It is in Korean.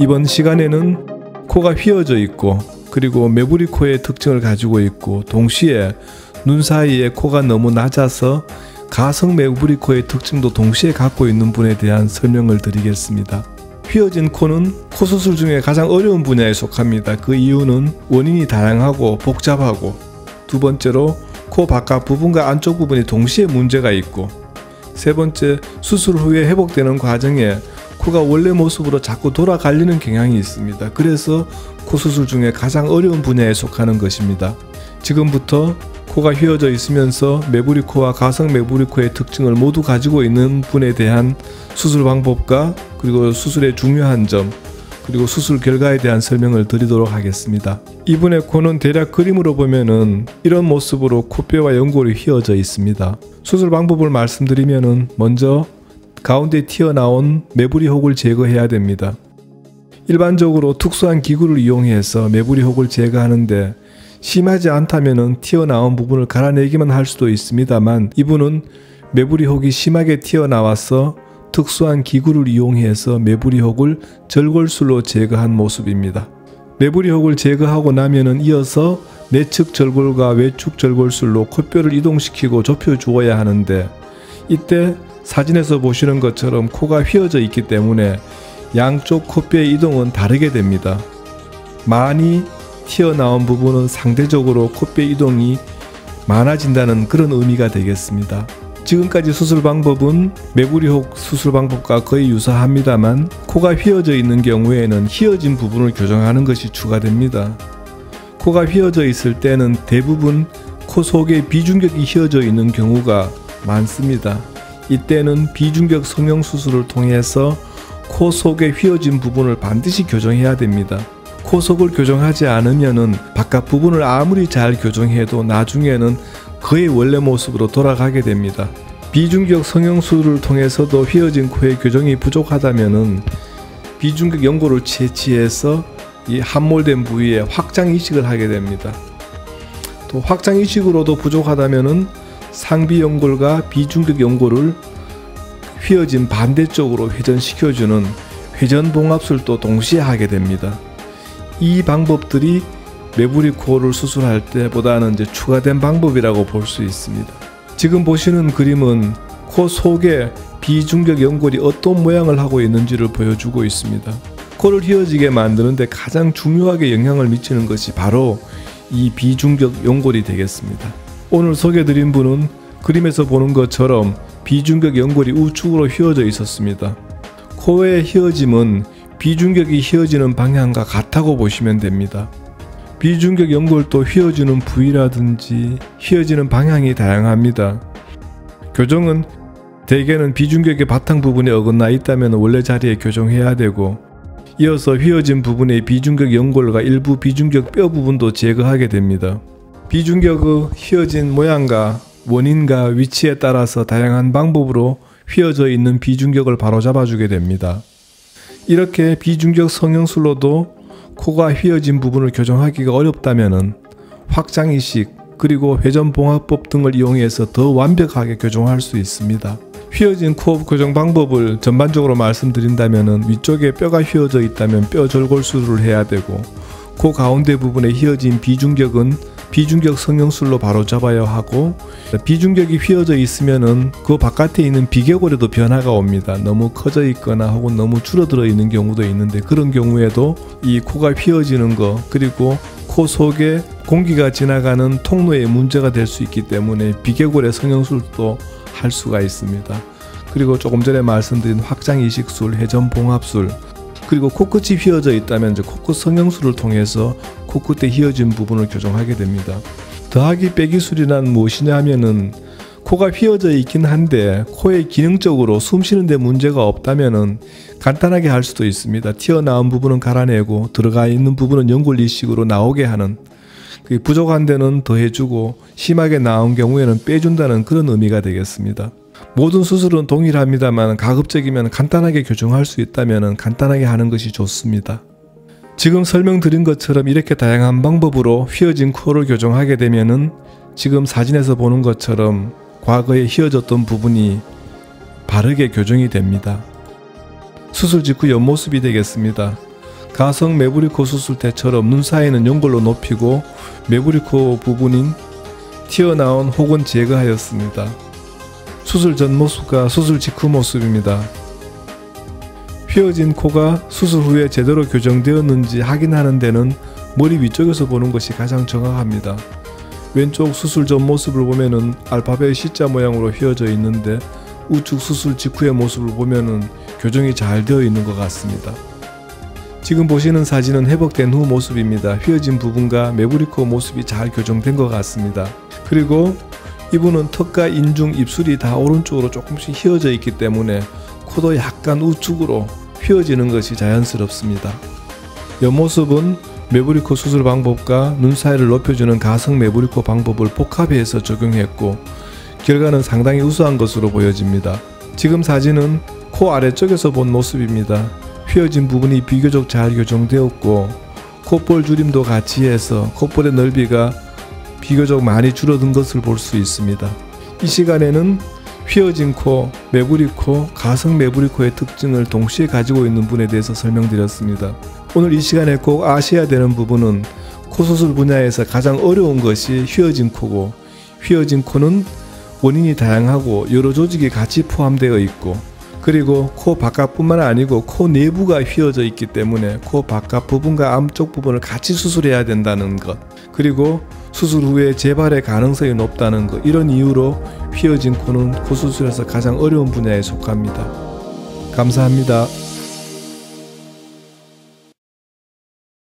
이번 시간에는 코가 휘어져 있고 그리고 매부리 코의 특징을 가지고 있고 동시에 눈 사이에 코가 너무 낮아서 가성 매부리 코의 특징도 동시에 갖고 있는 분에 대한 설명을 드리겠습니다. 휘어진 코는 코 수술 중에 가장 어려운 분야에 속합니다. 그 이유는 원인이 다양하고 복잡하고, 두 번째로 코 바깥 부분과 안쪽 부분이 동시에 문제가 있고, 세 번째 수술 후에 회복되는 과정에 코가 원래 모습으로 자꾸 돌아가려는 경향이 있습니다. 그래서 코 수술 중에 가장 어려운 분야에 속하는 것입니다. 지금부터 코가 휘어져 있으면서 매부리 코와 가성 매부리 코의 특징을 모두 가지고 있는 분에 대한 수술 방법과 그리고 수술의 중요한 점, 그리고 수술 결과에 대한 설명을 드리도록 하겠습니다. 이분의 코는 대략 그림으로 보면은 이런 모습으로 코뼈와 연골이 휘어져 있습니다. 수술 방법을 말씀드리면은 먼저 가운데 튀어나온 매부리 혹을 제거해야 됩니다. 일반적으로 특수한 기구를 이용해서 매부리 혹을 제거하는데 심하지 않다면 튀어나온 부분을 갈아내기만 할 수도 있습니다만, 이분은 매부리 혹이 심하게 튀어나와서 특수한 기구를 이용해서 매부리 혹을 절골술로 제거한 모습입니다. 매부리 혹을 제거하고 나면은 이어서 내측 절골과 외축 절골술로 코뼈를 이동시키고 좁혀 주어야 하는데, 이때 사진에서 보시는 것처럼 코가 휘어져 있기 때문에 양쪽 코뼈의 이동은 다르게 됩니다. 많이 튀어나온 부분은 상대적으로 코뼈 이동이 많아진다는 그런 의미가 되겠습니다. 지금까지 수술 방법은 매부리혹 수술 방법과 거의 유사합니다만, 코가 휘어져 있는 경우에는 휘어진 부분을 교정하는 것이 추가됩니다. 코가 휘어져 있을 때는 대부분 코 속에 비중격이 휘어져 있는 경우가 많습니다. 이때는 비중격 성형수술을 통해서 코 속에 휘어진 부분을 반드시 교정해야 됩니다. 코 속을 교정하지 않으면은 바깥 부분을 아무리 잘 교정해도 나중에는 그의 원래 모습으로 돌아가게 됩니다. 비중격 성형수술을 통해서도 휘어진 코의 교정이 부족하다면은 비중격 연골을 채취해서 이 함몰된 부위에 확장 이식을 하게 됩니다. 또 확장 이식으로도 부족하다면은 상비 연골과 비중격 연골을 휘어진 반대쪽으로 회전시켜주는 회전 봉합술도 동시에 하게 됩니다. 이 방법들이 매부리 코를 수술할 때보다는 추가된 방법이라고 볼 수 있습니다. 지금 보시는 그림은 코 속에 비중격 연골이 어떤 모양을 하고 있는지를 보여주고 있습니다. 코를 휘어지게 만드는데 가장 중요하게 영향을 미치는 것이 바로 이 비중격 연골이 되겠습니다. 오늘 소개드린 분은 그림에서 보는 것처럼 비중격 연골이 우측으로 휘어져 있었습니다. 코의 휘어짐은 비중격이 휘어지는 방향과 같다고 보시면 됩니다. 비중격 연골도 휘어지는 부위라든지 휘어지는 방향이 다양합니다. 교정은 대개는 비중격의 바탕 부분에 어긋나 있다면 원래 자리에 교정해야 되고, 이어서 휘어진 부분의 비중격 연골과 일부 비중격 뼈 부분도 제거하게 됩니다. 비중격의 휘어진 모양과 원인과 위치에 따라서 다양한 방법으로 휘어져 있는 비중격을 바로잡아주게 됩니다. 이렇게 비중격 성형술로도 코가 휘어진 부분을 교정하기가 어렵다면 확장 이식 그리고 회전봉합법 등을 이용해서 더 완벽하게 교정할 수 있습니다. 휘어진 코 교정 방법을 전반적으로 말씀드린다면, 위쪽에 뼈가 휘어져 있다면 뼈 절골술을 해야 되고, 코 가운데 부분에 휘어진 비중격은 비중격 성형술로 바로잡아야 하고, 비중격이 휘어져 있으면은 그 바깥에 있는 비계골에도 변화가 옵니다. 너무 커져 있거나 혹은 너무 줄어들어 있는 경우도 있는데, 그런 경우에도 이 코가 휘어지는 거, 그리고 코 속에 공기가 지나가는 통로에 문제가 될 수 있기 때문에 비계골의 성형술도 할 수가 있습니다. 그리고 조금 전에 말씀드린 확장 이식술, 회전 봉합술, 그리고 코끝이 휘어져 있다면 코끝 성형술을 통해서 코끝에 휘어진 부분을 교정하게 됩니다. 더하기 빼기술이란 무엇이냐 하면은, 코가 휘어져 있긴 한데 코에 기능적으로 숨 쉬는데 문제가 없다면은 간단하게 할 수도 있습니다. 튀어나온 부분은 갈아내고 들어가 있는 부분은 연골 이식으로 나오게 하는, 부족한 데는 더해주고 심하게 나온 경우에는 빼준다는 그런 의미가 되겠습니다. 모든 수술은 동일합니다만 가급적이면 간단하게 교정할 수 있다면 간단하게 하는 것이 좋습니다. 지금 설명드린 것처럼 이렇게 다양한 방법으로 휘어진 코를 교정하게 되면은 지금 사진에서 보는 것처럼 과거에 휘어졌던 부분이 바르게 교정이 됩니다. 수술 직후 옆모습이 되겠습니다. 가성 매부리코 수술 때처럼 눈 사이는 연골로 높이고 매부리코 부분인 튀어나온 혹은 제거하였습니다. 수술 전 모습과 수술 직후 모습입니다. 휘어진 코가 수술 후에 제대로 교정되었는지 확인하는 데는 머리 위쪽에서 보는 것이 가장 정확합니다. 왼쪽 수술 전 모습을 보면은 알파벳 C자 모양으로 휘어져 있는데 우측 수술 직후의 모습을 보면은 교정이 잘 되어 있는 것 같습니다. 지금 보시는 사진은 회복된 후 모습입니다. 휘어진 부분과 매부리코 모습이 잘 교정된 것 같습니다. 그리고 이분은 턱과 인중, 입술이 다 오른쪽으로 조금씩 휘어져 있기 때문에 코도 약간 우측으로 휘어지는 것이 자연스럽습니다. 옆모습은 매부리코 수술 방법과 눈 사이를 높여주는 가성 매부리코 방법을 복합해서 적용했고 결과는 상당히 우수한 것으로 보여집니다. 지금 사진은 코 아래쪽에서 본 모습입니다. 휘어진 부분이 비교적 잘 교정되었고 콧볼 줄임도 같이 해서 콧볼의 넓이가 비교적 많이 줄어든 것을 볼 수 있습니다. 이 시간에는 휘어진 코, 매부리코, 가성 매부리코의 특징을 동시에 가지고 있는 분에 대해서 설명드렸습니다. 오늘 이 시간에 꼭 아셔야 되는 부분은 코 수술 분야에서 가장 어려운 것이 휘어진 코고, 휘어진 코는 원인이 다양하고 여러 조직이 같이 포함되어 있고, 그리고 코 바깥뿐만 아니고 코 내부가 휘어져 있기 때문에 코 바깥 부분과 앞쪽 부분을 같이 수술해야 된다는 것, 그리고 수술 후에 재발의 가능성이 높다는 것, 이런 이유로 휘어진 코는 코 수술에서 가장 어려운 분야에 속합니다. 감사합니다.